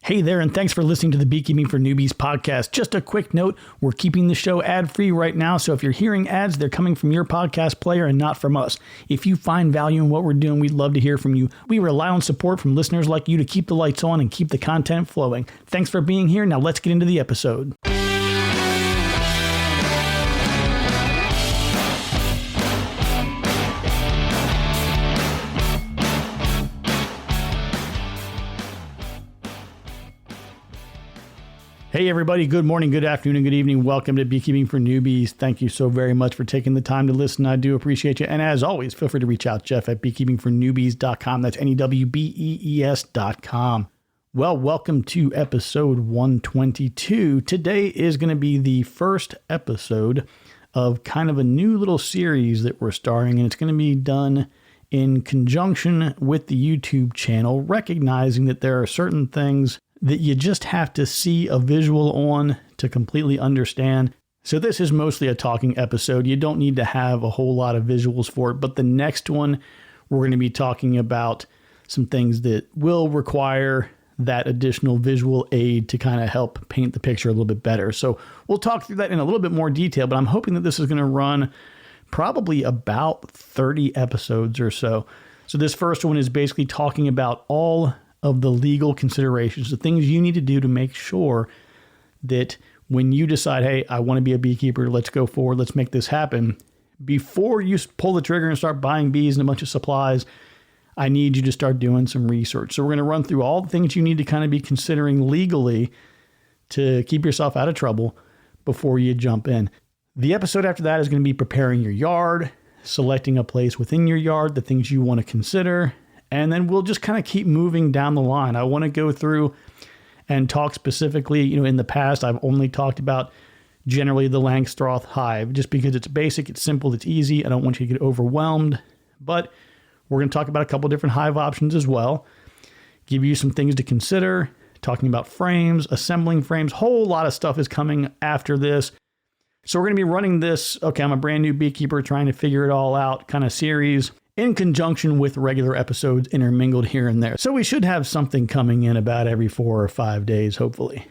Hey there, and thanks for listening to the Beekeeping for Newbies podcast. Just a quick note, we're keeping the show ad-free right now, so if you're hearing ads, they're coming from your podcast player and not from us. If you find value in what we're doing, we'd love to hear from you. We rely on support from listeners like you to keep the lights on and keep the content flowing. Thanks for being here. Now let's get into the episode. Hey everybody, good morning, good afternoon, and good evening. Welcome to Beekeeping for Newbies. Thank you so very much for taking the time to listen. I do appreciate you. And as always, feel free to reach out, Jeff at beekeepingfornewbies.com. That's NEWBEES.com. Well, welcome to episode 122. Today is going to be the first episode of kind of a new little series that we're starting, and it's going to be done in conjunction with the YouTube channel, recognizing that there are certain things that you just have to see a visual on to completely understand. So this is mostly a talking episode. You don't need to have a whole lot of visuals for it, but the next one, we're going to be talking about some things that will require that additional visual aid to kind of help paint the picture a little bit better. So we'll talk through that in a little bit more detail, but I'm hoping that this is going to run probably about 30 episodes or so. So this first one is basically talking about all of the legal considerations, the things you need to do to make sure that when you decide, hey, I want to be a beekeeper, let's go forward, let's make this happen. Before you pull the trigger and start buying bees and a bunch of supplies, I need you to start doing some research. So we're going to run through all the things you need to kind of be considering legally to keep yourself out of trouble before you jump in. The episode after that is going to be preparing your yard, selecting a place within your yard, the things you want to consider. And then we'll just kind of keep moving down the line. I want to go through and talk specifically, in the past, I've only talked about generally the Langstroth hive, just because it's basic, it's simple, it's easy. I don't want you to get overwhelmed, but we're going to talk about a couple different hive options as well, give you some things to consider, talking about frames, assembling frames, whole lot of stuff is coming after this. So we're going to be running this, okay, I'm a brand new beekeeper trying to figure it all out kind of series, in conjunction with regular episodes intermingled here and there. So we should have something coming in about every 4 or 5 days, hopefully.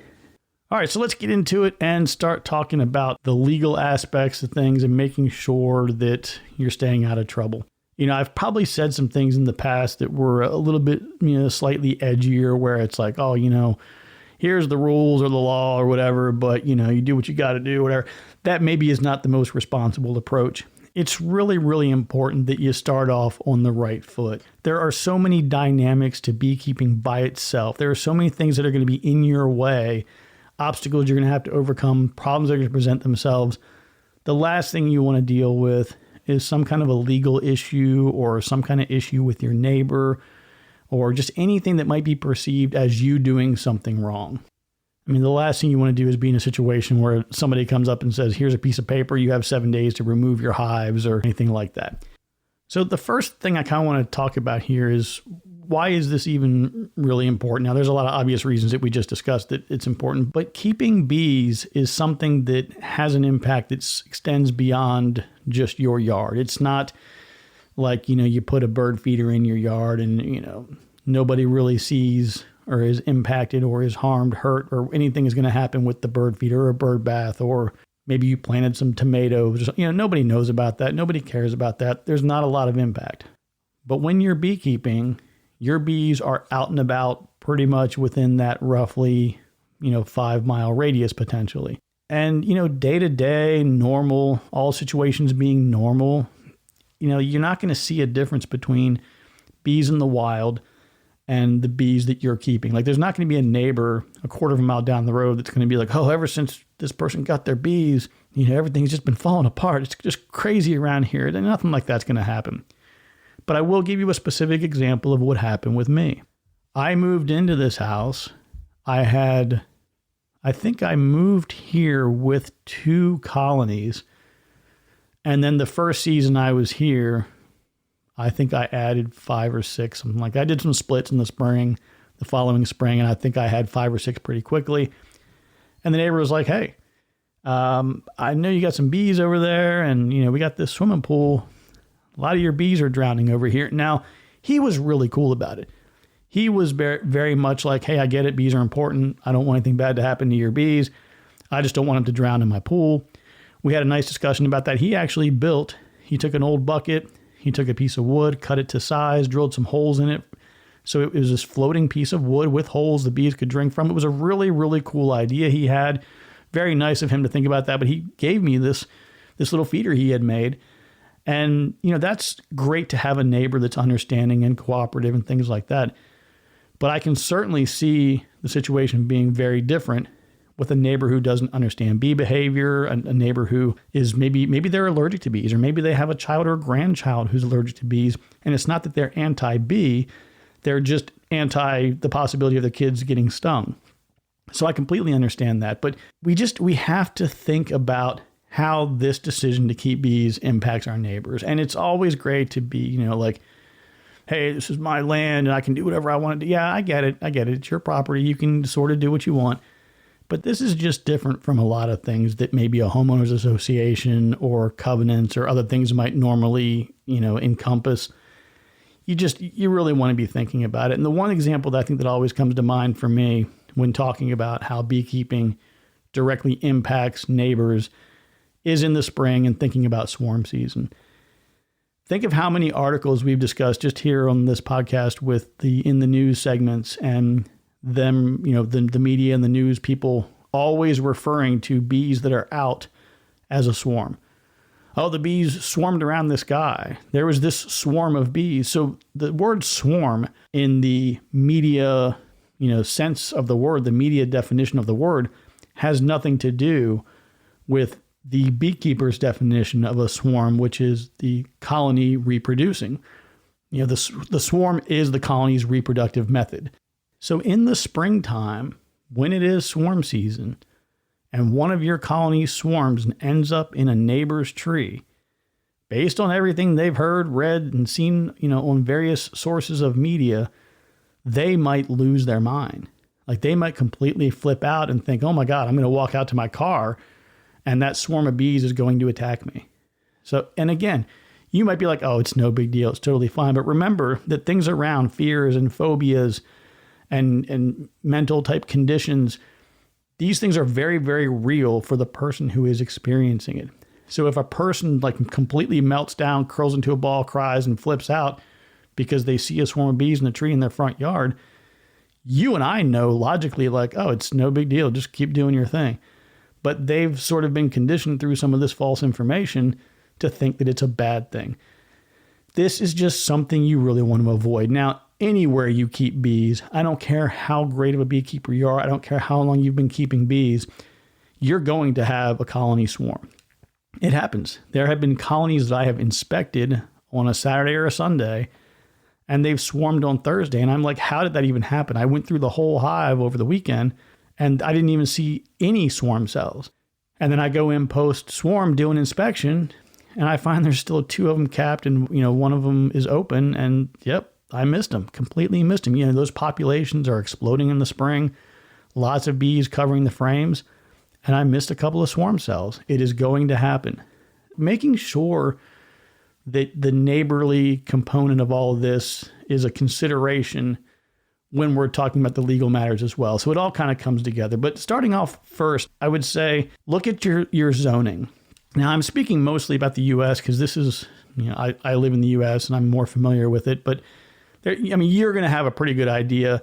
All right, so let's get into it and start talking about the legal aspects of things and making sure that you're staying out of trouble. I've probably said some things in the past that were a little bit, slightly edgier, where it's like, oh, here's the rules or the law or whatever, but, you do what you got to do, whatever. That maybe is not the most responsible approach. It's really, really important that you start off on the right foot. There are so many dynamics to beekeeping by itself. There are so many things that are going to be in your way, obstacles you're going to have to overcome, problems that are going to present themselves. The last thing you want to deal with is some kind of a legal issue or some kind of issue with your neighbor or just anything that might be perceived as you doing something wrong. The last thing you want to do is be in a situation where somebody comes up and says, here's a piece of paper, you have 7 days to remove your hives or anything like that. So the first thing I kind of want to talk about here is, why is this even really important? Now, there's a lot of obvious reasons that we just discussed that it's important, but keeping bees is something that has an impact that extends beyond just your yard. It's not like, you put a bird feeder in your yard and, nobody really sees or is impacted or is harmed, hurt, or anything is going to happen with the bird feeder or bird bath, or maybe you planted some tomatoes. Nobody knows about that. Nobody cares about that. There's not a lot of impact. But when you're beekeeping, your bees are out and about pretty much within that roughly, 5-mile radius potentially. And, day to day, normal, all situations being normal, you're not going to see a difference between bees in the wild and the bees that you're keeping. Like, there's not going to be a neighbor a quarter of a mile down the road that's going to be like, oh, ever since this person got their bees, everything's just been falling apart. It's just crazy around here. And nothing like that's going to happen. But I will give you a specific example of what happened with me. I moved into this house. I think I moved here with 2 colonies. And then the first season I was here, I think I added 5 or 6, something like that. I did some splits in the following spring, and I think I had 5 or 6 pretty quickly. And the neighbor was like, hey, I know you got some bees over there, and, we got this swimming pool. A lot of your bees are drowning over here. Now, he was really cool about it. He was very much like, hey, I get it. Bees are important. I don't want anything bad to happen to your bees. I just don't want them to drown in my pool. We had a nice discussion about that. He took an old bucket, he took a piece of wood, cut it to size, drilled some holes in it. So it was this floating piece of wood with holes the bees could drink from. It was a really, really cool idea he had. Very nice of him to think about that. But he gave me this little feeder he had made. And, that's great to have a neighbor that's understanding and cooperative and things like that. But I can certainly see the situation being very different with a neighbor who doesn't understand bee behavior, a neighbor who is maybe they're allergic to bees, or maybe they have a child or a grandchild who's allergic to bees. And it's not that they're anti-bee, they're just anti the possibility of the kids getting stung. So I completely understand that. But we have to think about how this decision to keep bees impacts our neighbors. And it's always great to be, like, hey, this is my land and I can do whatever I want to do. Yeah, I get it. It's your property. You can sort of do what you want. But this is just different from a lot of things that maybe a homeowners association or covenants or other things might normally, encompass. You really want to be thinking about it. And the one example that I think that always comes to mind for me when talking about how beekeeping directly impacts neighbors is in the spring and thinking about swarm season. Think of how many articles we've discussed just here on this podcast with in the news segments and them, the media and the news people always referring to bees that are out as a swarm. Oh, the bees swarmed around this guy. There was this swarm of bees. So the word swarm in the media, sense of the word, the media definition of the word, has nothing to do with the beekeeper's definition of a swarm, which is the colony reproducing. The swarm is the colony's reproductive method. So in the springtime, when it is swarm season, and one of your colonies swarms and ends up in a neighbor's tree, based on everything they've heard, read, and seen, on various sources of media, they might lose their mind. Like they might completely flip out and think, oh my God, I'm going to walk out to my car and that swarm of bees is going to attack me. So, and again, you might be like, oh, it's no big deal. It's totally fine. But remember that things around fears and phobias and mental type conditions, these things are very, very real for the person who is experiencing it. So if a person completely melts down, curls into a ball, cries, and flips out because they see a swarm of bees in a tree in their front yard, you and I know logically oh, it's no big deal. Just keep doing your thing. But they've sort of been conditioned through some of this false information to think that it's a bad thing. This is just something you really want to avoid. Now, anywhere you keep bees, I don't care how great of a beekeeper you are, I don't care how long you've been keeping bees, you're going to have a colony swarm. It happens. There have been colonies that I have inspected on a Saturday or a Sunday, and they've swarmed on Thursday. And I'm like, how did that even happen? I went through the whole hive over the weekend, and I didn't even see any swarm cells. And then I go in post-swarm, do an inspection, and I find there's still 2 of them capped, and one of them is open, and yep, I missed them, completely missed them. Those populations are exploding in the spring, lots of bees covering the frames, and I missed a couple of swarm cells. It is going to happen. Making sure that the neighborly component of all of this is a consideration when we're talking about the legal matters as well. So it all kind of comes together. But starting off first, I would say, look at your zoning. Now, I'm speaking mostly about the U.S. because this is, I live in the U.S. and I'm more familiar with it. But you're going to have a pretty good idea,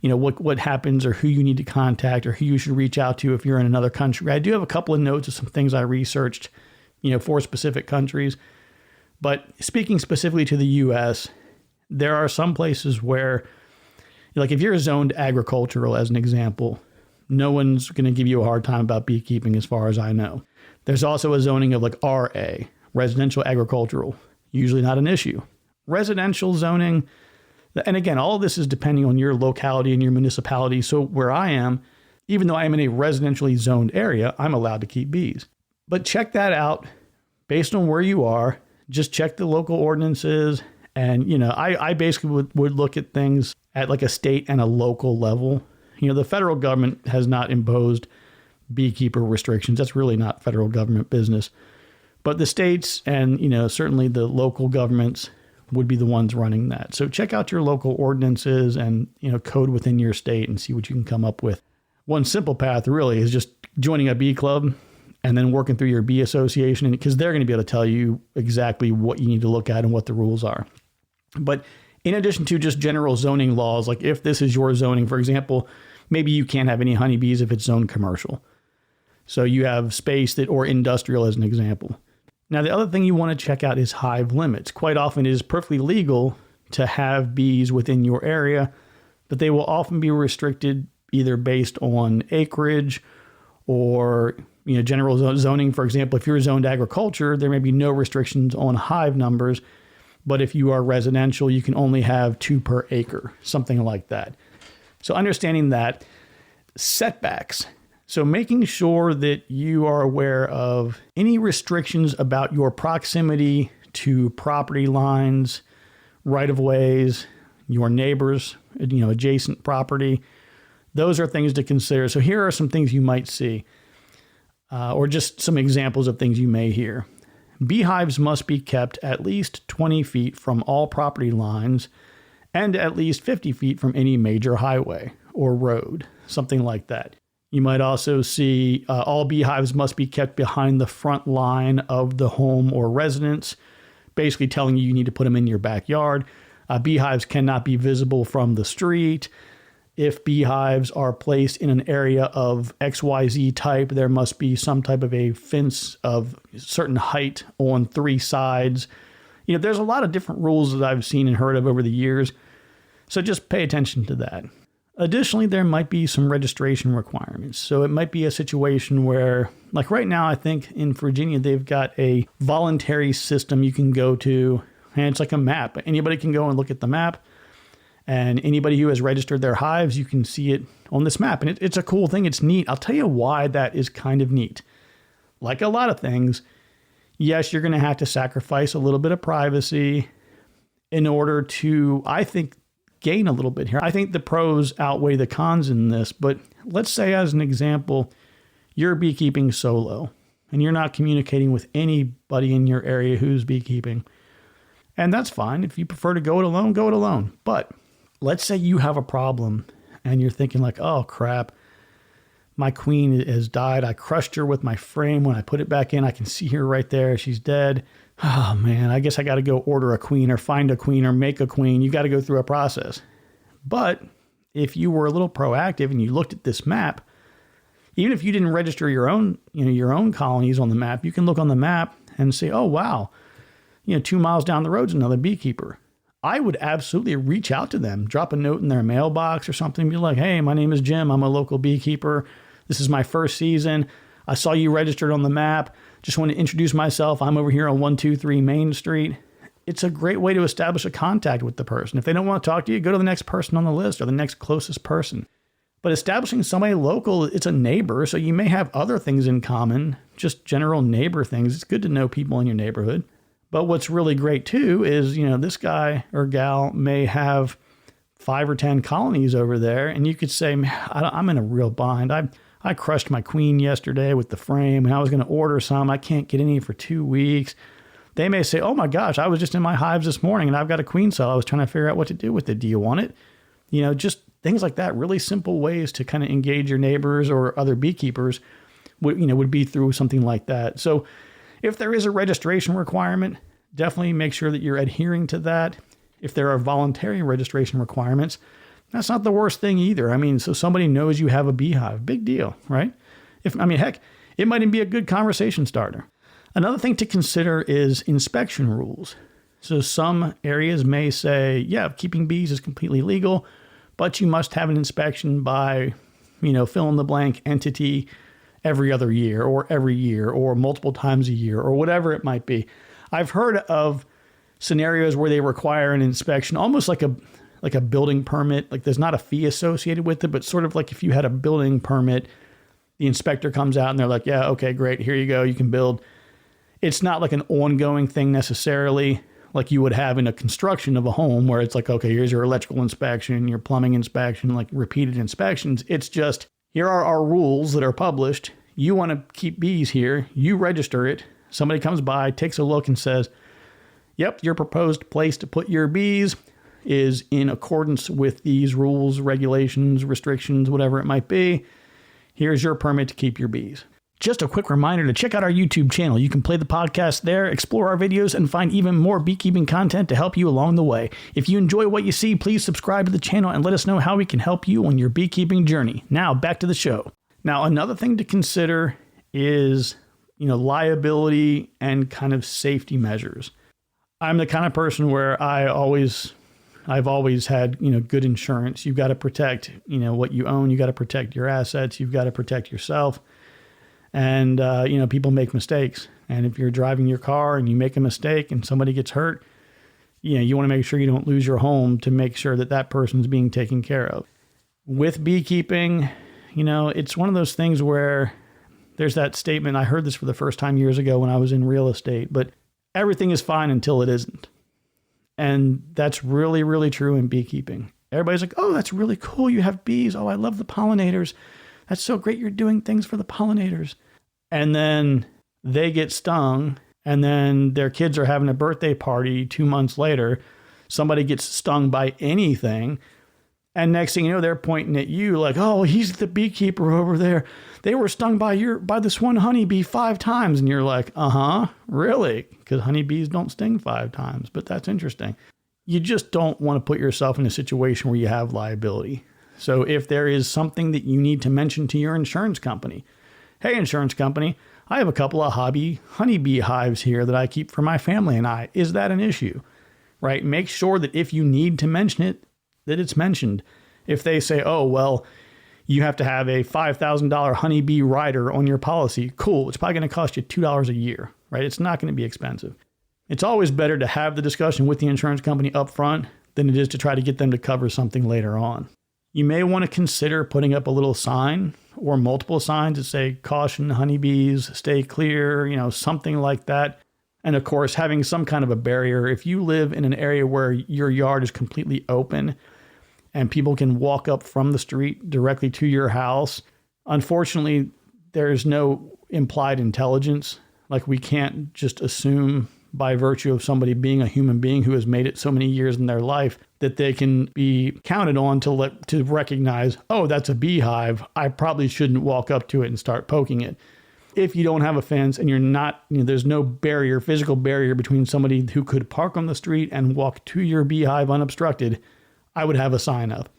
what happens or who you need to contact or who you should reach out to if you're in another country. I do have a couple of notes of some things I researched, for specific countries. But speaking specifically to the U.S., there are some places where, if you're zoned agricultural, as an example, no one's going to give you a hard time about beekeeping as far as I know. There's also a zoning of RA, residential agricultural, usually not an issue. Residential zoning, and again, all of this is depending on your locality and your municipality. So where I am, even though I am in a residentially zoned area, I'm allowed to keep bees. But check that out based on where you are. Just check the local ordinances. And, I basically would look at things at a state and a local level. The federal government has not imposed beekeeper restrictions. That's really not federal government business. But the states and, certainly the local governments would be the ones running that. So check out your local ordinances and, code within your state and see what you can come up with. One simple path really is just joining a bee club and then working through your bee association, because they're going to be able to tell you exactly what you need to look at and what the rules are. But in addition to just general zoning laws, like if this is your zoning, for example, maybe you can't have any honeybees if it's zoned commercial. So you have space or industrial as an example. Now, the other thing you want to check out is hive limits. Quite often it is perfectly legal to have bees within your area, but they will often be restricted either based on acreage or general zoning. For example, if you're zoned agriculture, there may be no restrictions on hive numbers, but if you are residential, you can only have 2 per acre, something like that. So understanding that. Setbacks. So making sure that you are aware of any restrictions about your proximity to property lines, right-of-ways, your neighbors, adjacent property. Those are things to consider. So here are some things you might see, or just some examples of things you may hear. Beehives must be kept at least 20 feet from all property lines and at least 50 feet from any major highway or road, something like that. You might also see all beehives must be kept behind the front line of the home or residence, basically telling you need to put them in your backyard. Beehives cannot be visible from the street. If beehives are placed in an area of XYZ type, there must be some type of a fence of certain height on 3 sides. There's a lot of different rules that I've seen and heard of over the years, so just pay attention to that. Additionally, there might be some registration requirements. So it might be a situation where, like right now, I think in Virginia, they've got a voluntary system you can go to, and it's like a map. Anybody can go and look at the map, and anybody who has registered their hives, you can see it on this map. And it's a cool thing. It's neat. I'll tell you why that is kind of neat. Like a lot of things, yes, you're going to have to sacrifice a little bit of privacy in order to, I think, gain a little bit here. I think the pros outweigh the cons in this, but let's say as an example, you're beekeeping solo and you're not communicating with anybody in your area who's beekeeping. And that's fine. If you prefer to go it alone, go it alone. But let's say you have a problem and you're thinking like, oh crap, my queen has died. I crushed her with my frame. When I put it back in, I can see her right there. She's dead. Oh man, I guess I got to go order a queen or find a queen or make a queen. You got to go through a process. But if you were a little proactive and you looked at this map, even if you didn't register your own colonies on the map, you can look on the map and say, oh wow, 2 miles down the road's another beekeeper. I would absolutely reach out to them, drop a note in their mailbox or something, be like, hey, my name is Jim. I'm a local beekeeper. This is my first season. I saw you registered on the map. Just want to introduce myself. I'm over here on 123 Main Street. It's a great way to establish a contact with the person. If they don't want to talk to you, go to the next person on the list or the next closest person. But establishing somebody local, it's a neighbor, so you may have other things in common, just general neighbor things. It's good to know people in your neighborhood. But what's really great too is, this guy or gal may have 5 or 10 colonies over there, and you could say, I'm in a real bind. I crushed my queen yesterday with the frame, and I was going to order some. I can't get any for 2 weeks. They may say, oh my gosh, I was just in my hives this morning and I've got a queen cell. I was trying to figure out what to do with it. Do you want it? Just things like that. Really simple ways to kind of engage your neighbors or other beekeepers would be through something like that. So if there is a registration requirement, definitely make sure that you're adhering to that. If there are voluntary registration requirements, that's not the worst thing either. So somebody knows you have a beehive. Big deal, right? Heck, it might even be a good conversation starter. Another thing to consider is inspection rules. So some areas may say, yeah, keeping bees is completely legal, but you must have an inspection by, fill in the blank entity every other year or multiple times a year or whatever it might be. I've heard of scenarios where they require an inspection, almost like a building permit. Like there's not a fee associated with it, but sort of like if you had a building permit, the inspector comes out and they're like, yeah, okay, great. Here you go. You can build. It's not like an ongoing thing necessarily like you would have in a construction of a home where it's like, okay, here's your electrical inspection, your plumbing inspection, like repeated inspections. It's just, here are our rules that are published. You want to keep bees here. You register it. Somebody comes by, takes a look and says, Yep, your proposed place to put your bees is in accordance with these rules, regulations, restrictions, whatever it might be. Here's your permit to keep your bees. Just a quick reminder to check out our YouTube channel. You can play the podcast there, explore our videos, and find even more beekeeping content to help you along the way. If you enjoy what you see, please subscribe to the channel and let us know how we can help you on your beekeeping journey. Now, back to the show. Now, another thing to consider is, liability and kind of safety measures. I'm the kind of person where I've always had, good insurance. You've got to protect, what you own. You got to protect your assets. You've got to protect yourself. And, people make mistakes. And if you're driving your car and you make a mistake and somebody gets hurt, you want to make sure you don't lose your home to make sure that that person's being taken care of. With beekeeping, it's one of those things where there's that statement. I heard this for the first time years ago when I was in real estate, but everything is fine until it isn't. And that's really, really true in beekeeping. Everybody's like, oh, that's really cool. You have bees. Oh, I love the pollinators. That's so great. You're doing things for the pollinators. And then they get stung, and then their kids are having a birthday party 2 months later. Somebody gets stung by anything. And next thing you know, they're pointing at you like, oh, he's the beekeeper over there. They were stung by this one honeybee 5 times. And you're like, really? Because honeybees don't sting 5 times. But that's interesting. You just don't want to put yourself in a situation where you have liability. So if there is something that you need to mention to your insurance company, hey, insurance company, I have a couple of hobby honeybee hives here that I keep for my family and I. Is that an issue? Right? Make sure that if you need to mention it, that it's mentioned. If they say, oh, well, you have to have a $5,000 honeybee rider on your policy, cool. It's probably going to cost you $2 a year, right? It's not going to be expensive. It's always better to have the discussion with the insurance company up front than it is to try to get them to cover something later on. You may want to consider putting up a little sign or multiple signs that say, caution honeybees, stay clear, something like that. And of course, having some kind of a barrier. If you live in an area where your yard is completely open and people can walk up from the street directly to your house, unfortunately, there's no implied intelligence. Like, we can't just assume by virtue of somebody being a human being who has made it so many years in their life that they can be counted on to recognize, oh, that's a beehive. I probably shouldn't walk up to it and start poking it. If you don't have a fence and you're not, there's no barrier, physical barrier between somebody who could park on the street and walk to your beehive unobstructed, I would have a sign up.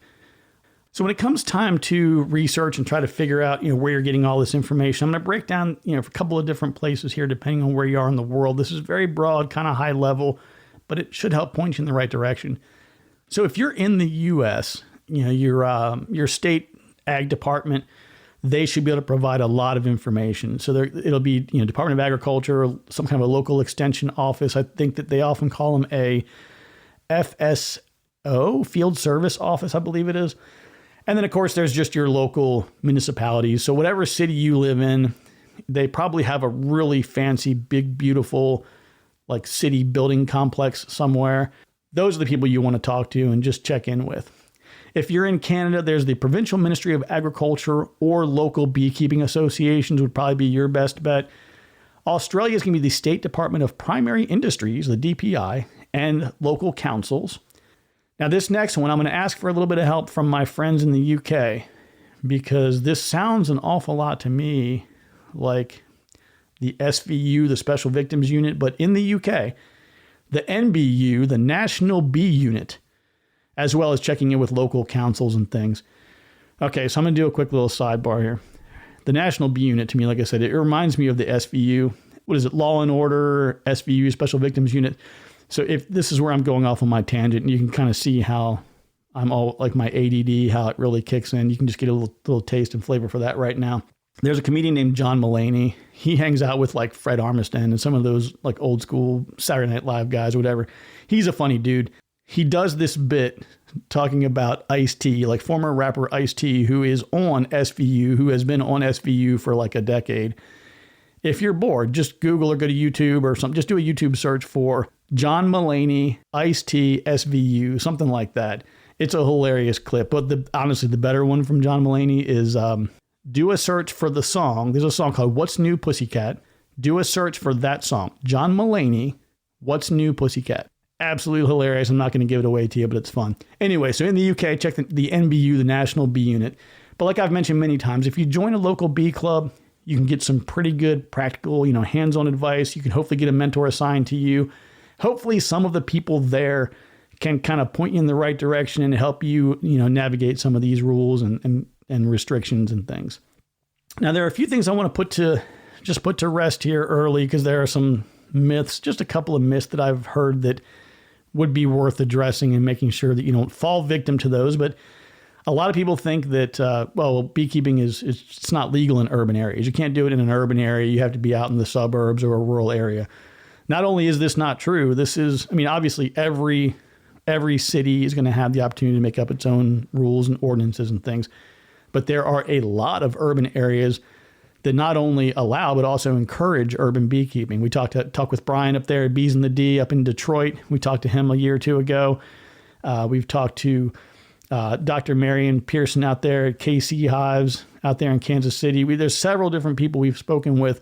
So when it comes time to research and try to figure out, where you're getting all this information, I'm going to break down, for a couple of different places here, depending on where you are in the world. This is very broad, kind of high level, but it should help point you in the right direction. So if you're in the U.S., your state ag department, they should be able to provide a lot of information. So it'll be, Department of Agriculture, or some kind of a local extension office. I think that they often call them a FSO, Field Service Office, I believe it is. And then, of course, there's just your local municipalities. So whatever city you live in, they probably have a really fancy, big, beautiful, like city building complex somewhere. Those are the people you want to talk to and just check in with. If you're in Canada, there's the Provincial Ministry of Agriculture or local beekeeping associations would probably be your best bet. Australia is going to be the State Department of Primary Industries, the DPI, and local councils. Now, this next one, I'm going to ask for a little bit of help from my friends in the UK, because this sounds an awful lot to me like the SVU, the Special Victims Unit, but in the UK, the NBU, the National Bee Unit, as well as checking in with local councils and things. Okay, so I'm going to do a quick little sidebar here. The National Bee Unit, to me, like I said, it reminds me of the SVU. What is it? Law and Order, SVU, Special Victims Unit. So if this is where I'm going off on my tangent, you can kind of see how I'm all like my ADD, how it really kicks in. You can just get a little taste and flavor for that right now. There's a comedian named John Mulaney. He hangs out with like Fred Armisen and some of those like old school Saturday Night Live guys or whatever. He's a funny dude. He does this bit talking about Ice-T, like former rapper Ice-T, who is on SVU, who has been on SVU for like a decade. If you're bored, just Google or go to YouTube or something. Just do a YouTube search for John Mulaney, Ice-T, SVU, something like that. It's a hilarious clip. But honestly, the better one from John Mulaney is do a search for the song. There's a song called What's New Pussycat. Do a search for that song. John Mulaney, What's new, pussycat? Absolutely hilarious. I'm not going to give it away to you, but it's fun. Anyway, so in the UK, check the NBU, the National Bee Unit. But like I've mentioned many times, if you join a local bee club, you can get some pretty good practical, hands-on advice. You can hopefully get a mentor assigned to you. Hopefully some of the people there can kind of point you in the right direction and help you, navigate some of these rules and restrictions and things. Now, there are a few things I want to put to rest here early, because there are some myths, just a couple of myths that I've heard that would be worth addressing and making sure that you don't fall victim to those. But a lot of people think that, beekeeping it's not legal in urban areas. You can't do it in an urban area. You have to be out in the suburbs or a rural area. Not only is this not true, obviously every city is going to have the opportunity to make up its own rules and ordinances and things. But there are a lot of urban areas that not only allow, but also encourage urban beekeeping. We talked with Brian up there at Bees in the D up in Detroit. We talked to him a year or two ago. We've talked to Dr. Marion Pearson out there at KC Hives out there in Kansas City. There's several different people we've spoken with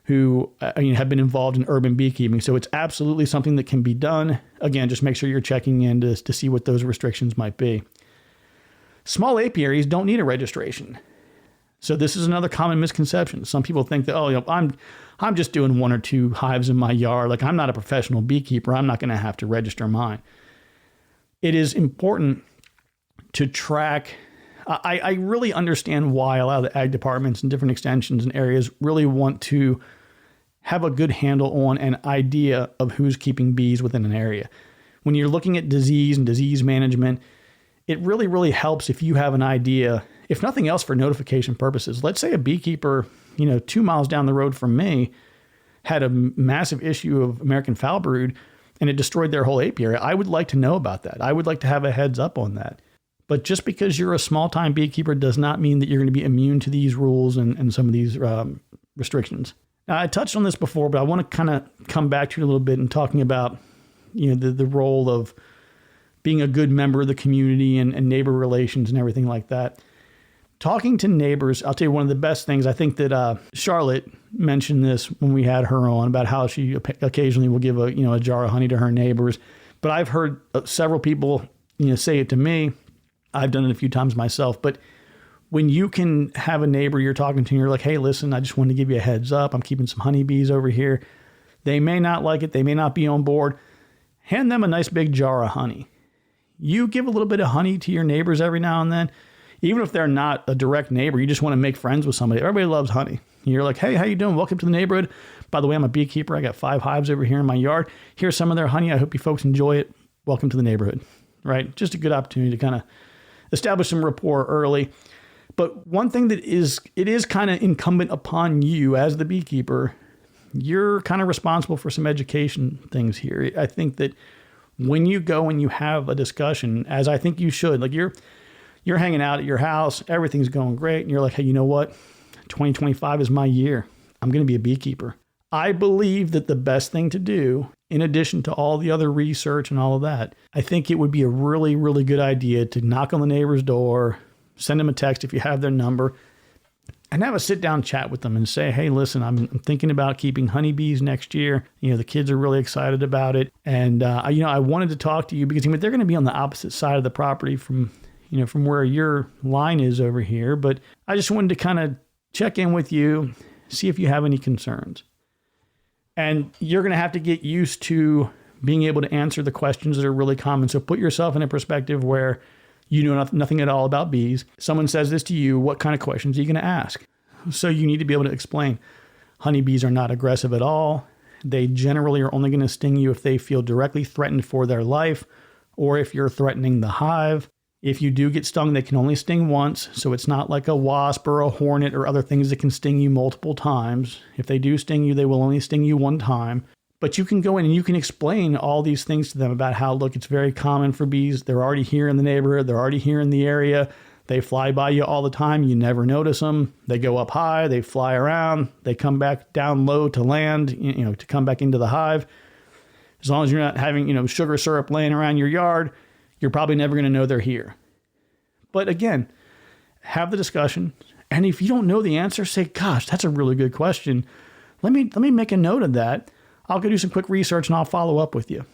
who have been involved in urban beekeeping. So it's absolutely something that can be done. Again, just make sure you're checking in to see what those restrictions might be. Small apiaries don't need a registration. So this is another common misconception. Some people think that, I'm just doing 1 or 2 hives in my yard. Like, I'm not a professional beekeeper. I'm not going to have to register mine. It is important to track. I really understand why a lot of the ag departments and different extensions and areas really want to have a good handle on an idea of who's keeping bees within an area. When you're looking at disease and disease management, it really, really helps if you have an idea, if nothing else for notification purposes. Let's say a beekeeper, 2 miles down the road from me had a massive issue of American foul brood and it destroyed their whole apiary. I would like to know about that. I would like to have a heads up on that. But just because you're a small-time beekeeper does not mean that you're going to be immune to these rules and some of these restrictions. Now, I touched on this before, but I want to kind of come back to it a little bit and talking about, the role of being a good member of the community and neighbor relations and everything like that. Talking to neighbors, I'll tell you one of the best things. I think that Charlotte mentioned this when we had her on about how she occasionally will give a jar of honey to her neighbors. But I've heard several people, say it to me. I've done it a few times myself. But when you can have a neighbor you're talking to and you're like, hey, listen, I just wanted to give you a heads up. I'm keeping some honeybees over here. They may not like it. They may not be on board. Hand them a nice big jar of honey. You give a little bit of honey to your neighbors every now and then. Even if they're not a direct neighbor, you just want to make friends with somebody. Everybody loves honey. You're like, hey, how you doing? Welcome to the neighborhood. By the way, I'm a beekeeper. I got 5 hives over here in my yard. Here's some of their honey. I hope you folks enjoy it. Welcome to the neighborhood, right? Just a good opportunity to kind of establish some rapport early. But one thing that it is kind of incumbent upon you as the beekeeper, you're kind of responsible for some education things here. I think that when you go and you have a discussion, as I think you should, like you're hanging out at your house, everything's going great, and you're like, hey, you know what? 2025 is my year. I'm going to be a beekeeper. I believe that the best thing to do, in addition to all the other research and all of that, I think it would be a really, really good idea to knock on the neighbor's door, send them a text if you have their number, and have a sit-down chat with them and say, hey, listen, I'm thinking about keeping honeybees next year. The kids are really excited about it. And, I wanted to talk to you because they're going to be on the opposite side of the property from where your line is over here. But I just wanted to kind of check in with you, see if you have any concerns. And you're going to have to get used to being able to answer the questions that are really common. So put yourself in a perspective where you know nothing at all about bees. Someone says this to you, what kind of questions are you going to ask? So you need to be able to explain. Honeybees are not aggressive at all. They generally are only going to sting you if they feel directly threatened for their life or if you're threatening the hive. If you do get stung, they can only sting once. So it's not like a wasp or a hornet or other things that can sting you multiple times. If they do sting you, they will only sting you one time. But you can go in and you can explain all these things to them about how, look, it's very common for bees. They're already here in the neighborhood. They're already here in the area. They fly by you all the time. You never notice them. They go up high. They fly around. They come back down low to land, to come back into the hive. As long as you're not having, sugar syrup laying around your yard, you're probably never going to know they're here. But again, have the discussion. And if you don't know the answer, say, gosh, that's a really good question. Let me make a note of that. I'll go do some quick research and I'll follow up with you.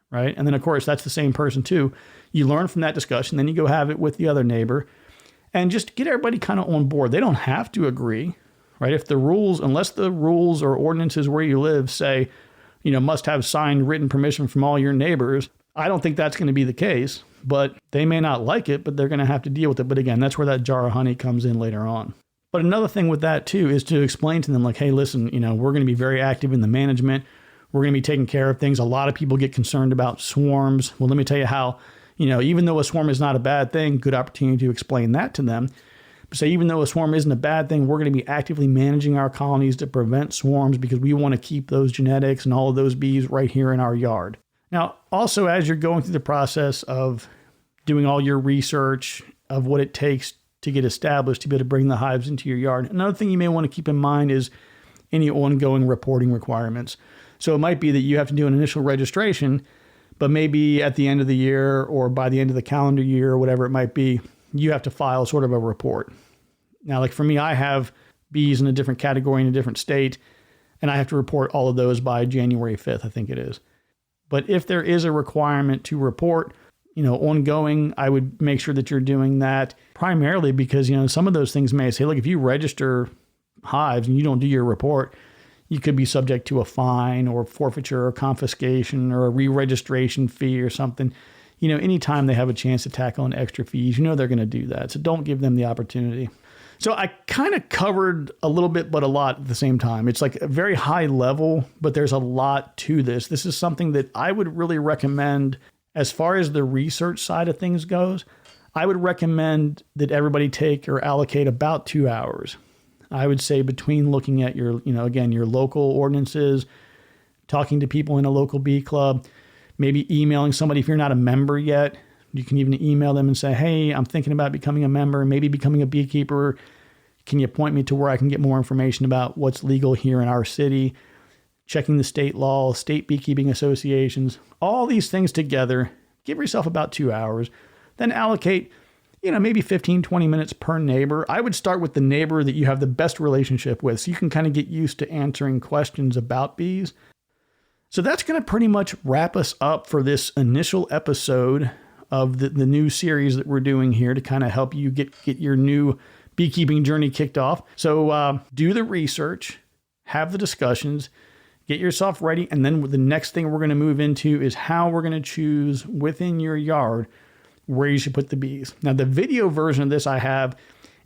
Right. And then, of course, that's the same person, too. You learn from that discussion. Then you go have it with the other neighbor and just get everybody kind of on board. They don't have to agree. Right. If the rules, unless the rules or ordinances where you live say, must have signed written permission from all your neighbors, I don't think that's going to be the case. But they may not like it, but they're going to have to deal with it. But again, that's where that jar of honey comes in later on. But another thing with that, too, is to explain to them like, hey, listen, we're going to be very active in the management. We're going to be taking care of things. A lot of people get concerned about swarms. Well, let me tell you how, even though a swarm is not a bad thing, good opportunity to explain that to them. So even though a swarm isn't a bad thing, we're going to be actively managing our colonies to prevent swarms because we want to keep those genetics and all of those bees right here in our yard. Now, also, as you're going through the process of doing all your research of what it takes to get established to be able to bring the hives into your yard, another thing you may want to keep in mind is any ongoing reporting requirements. So it might be that you have to do an initial registration, but maybe at the end of the year or by the end of the calendar year or whatever it might be, you have to file sort of a report. Now, like for me, I have bees in a different category in a different state, and I have to report all of those by January 5th, I think it is. But if there is a requirement to report, ongoing, I would make sure that you're doing that primarily because, some of those things may say, look, if you register hives and you don't do your report, you could be subject to a fine or forfeiture or confiscation or a re-registration fee or something. Anytime they have a chance to tack on extra fees, they're going to do that. So don't give them the opportunity. So I kind of covered a little bit, but a lot at the same time. It's like a very high level, but there's a lot to this. This is something that I would really recommend as far as the research side of things goes. I would recommend that everybody take or allocate about 2 hours. I would say between looking at your, your local ordinances, talking to people in a local bee club, maybe emailing somebody. If you're not a member yet, you can even email them and say, hey, I'm thinking about becoming a member, maybe becoming a beekeeper. Can you point me to where I can get more information about what's legal here in our city? Checking the state law, state beekeeping associations, all these things together. Give yourself about 2 hours. Then allocate, maybe 15, 20 minutes per neighbor. I would start with the neighbor that you have the best relationship with so you can kind of get used to answering questions about bees. So that's going to pretty much wrap us up for this initial episode of the new series that we're doing here to kind of help you get your new beekeeping journey kicked off. So do the research, have the discussions, get yourself ready. And then the next thing we're going to move into is how we're going to choose within your yard where you should put the bees. Now, the video version of this I have,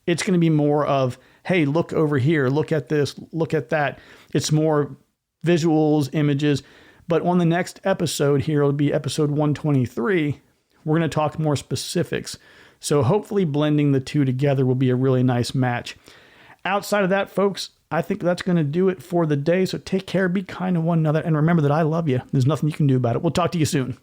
it's going to be more of, hey, look over here, look at this, look at that. It's more visuals, images. But on the next episode here, it'll be episode 123. We're going to talk more specifics. So hopefully blending the two together will be a really nice match. Outside of that, folks, I think that's going to do it for the day. So take care, be kind to one another, and remember that I love you. There's nothing you can do about it. We'll talk to you soon.